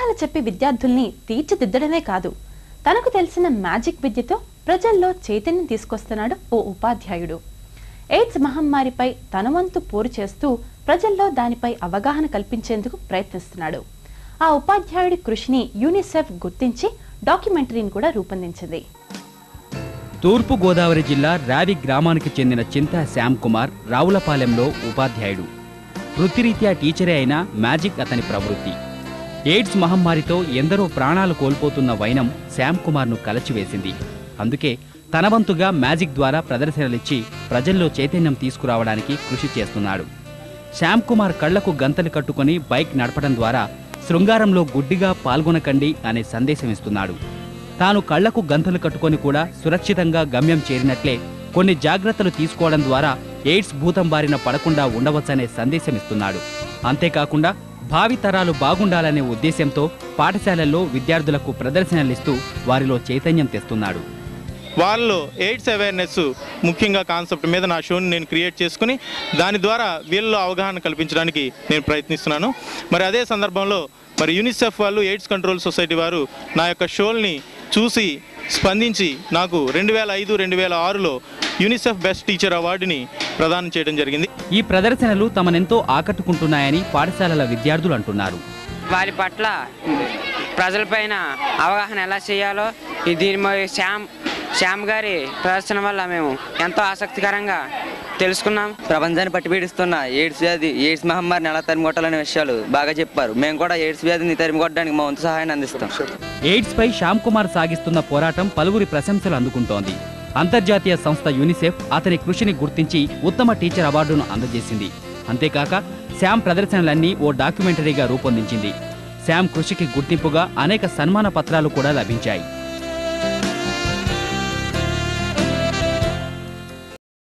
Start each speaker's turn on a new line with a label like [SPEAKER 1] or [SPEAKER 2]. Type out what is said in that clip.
[SPEAKER 1] పాఠాలు చెప్పి విద్యార్థుల్ని తీర్చిదిద్దడమే కాదు, తనకు తెలిసిన మ్యాజిక్ విద్యతో ప్రజల్లో చైతన్యం తీసుకొస్తున్నాడు ఓ ఉపాధ్యాయుడు. ఎయిడ్స్ మహమ్మారిపై తన వంతు పోరు చేస్తూ ప్రజల్లో దానిపై అవగాహన కల్పించేందుకు ప్రయత్నిస్తున్నాడు. ఆ ఉపాధ్యాయుడి కృషిని యూనిసెఫ్ గుర్తించి డాక్యుమెంటరీని కూడా రూపొందించింది.
[SPEAKER 2] తూర్పు గోదావరి జిల్లా రావి గ్రామానికి చెందిన చింతా శ్యామ్ కుమార్ రావులపాలెంలో ఉపాధ్యాయుడు. వృత్తిరీత్యా టీచరే అయినా మ్యాజిక్ అతని ప్రవృత్తి. ఎయిడ్స్ మహమ్మారితో ఎందరో ప్రాణాలు కోల్పోతున్న వైనం శ్యామ్ కుమార్ను కలచివేసింది. అందుకే తన వంతుగా మ్యాజిక్ ద్వారా ప్రదర్శనలిచ్చి ప్రజల్లో చైతన్యం తీసుకురావడానికి కృషి చేస్తున్నాడు. శ్యామ్ కుమార్ కళ్లకు గంతలు కట్టుకుని బైక్ నడపడం ద్వారా శృంగారంలో గుడ్డిగా పాల్గొనకండి అనే సందేశం ఇస్తున్నాడు. తాను కళ్లకు గంతలు కట్టుకొని కూడా సురక్షితంగా గమ్యం చేరినట్లే కొన్ని జాగ్రత్తలు తీసుకోవడం ద్వారా ఎయిడ్స్ భూతం బారిన పడకుండా ఉండవచ్చనే సందేశం ఇస్తున్నాడు. అంతేకాకుండా భావితరాలు బాగుండాలనే ఉద్దేశంతో పాఠశాలల్లో విద్యార్థులకు ప్రదర్శనలిస్తూ వారిలో చైతన్యం తెస్తున్నాడు.
[SPEAKER 3] వాళ్ళలో ఎయిడ్స్ అవేర్నెస్ ముఖ్యంగా కాన్సెప్ట్ మీద నా షోని నేను క్రియేట్ చేసుకుని దాని ద్వారా వీళ్ళలో అవగాహన కల్పించడానికి నేను ప్రయత్నిస్తున్నాను. మరి అదే సందర్భంలో మరి యూనిసెఫ్ వాళ్ళు ఎయిడ్స్ కంట్రోల్ సొసైటీ వారు నా యొక్క షోల్ని చూసి స్పందించి నాకు 2005-2006లో యూనిసెఫ్ బెస్ట్ టీచర్ అవార్డుని ప్రదానం చేయడం జరిగింది.
[SPEAKER 2] ఈ ప్రదర్శనలు తమనెంతో ఆకట్టుకుంటున్నాయని పాఠశాలల విద్యార్థులు అంటున్నారు.
[SPEAKER 4] వారి పట్ల ప్రజలపైన అవగాహన ఎలా చేయాలో దీని శ్యామ్ గారి ప్రదర్శన వల్ల మేము ఎంతో ఆసక్తికరంగా తెలుసుకున్నాం.
[SPEAKER 5] ప్రపంచాన్ని పట్టిపీడిస్తున్న ఎయిడ్స్ మహమ్మారిని ఎలా తరిమికొట్టాలనే విషయాలు బాగా చెప్పారు. మేము కూడా ఎయిడ్స్ వ్యాధిని తరిమికొట్టడానికి మా వంతు సహాయాన్ని అందిస్తాం.
[SPEAKER 2] ఎయిడ్స్ పై శ్యామ్ కుమార్ సాగిస్తున్న పోరాటం పలువురి ప్రశంసలు అందుకుంటోంది. అంతర్జాతీయ సంస్థ యూనిసెఫ్ అతని కృషిని గుర్తించి ఉత్తమ టీచర్ అవార్డును అందజేసింది. అంతేకాక శ్యామ్ ప్రదర్శనలన్నీ ఓ డాక్యుమెంటరీగా రూపొందించింది. శ్యామ్ కృషికి గుర్తింపుగా అనేక సన్మాన పత్రాలు కూడా లభించాయి.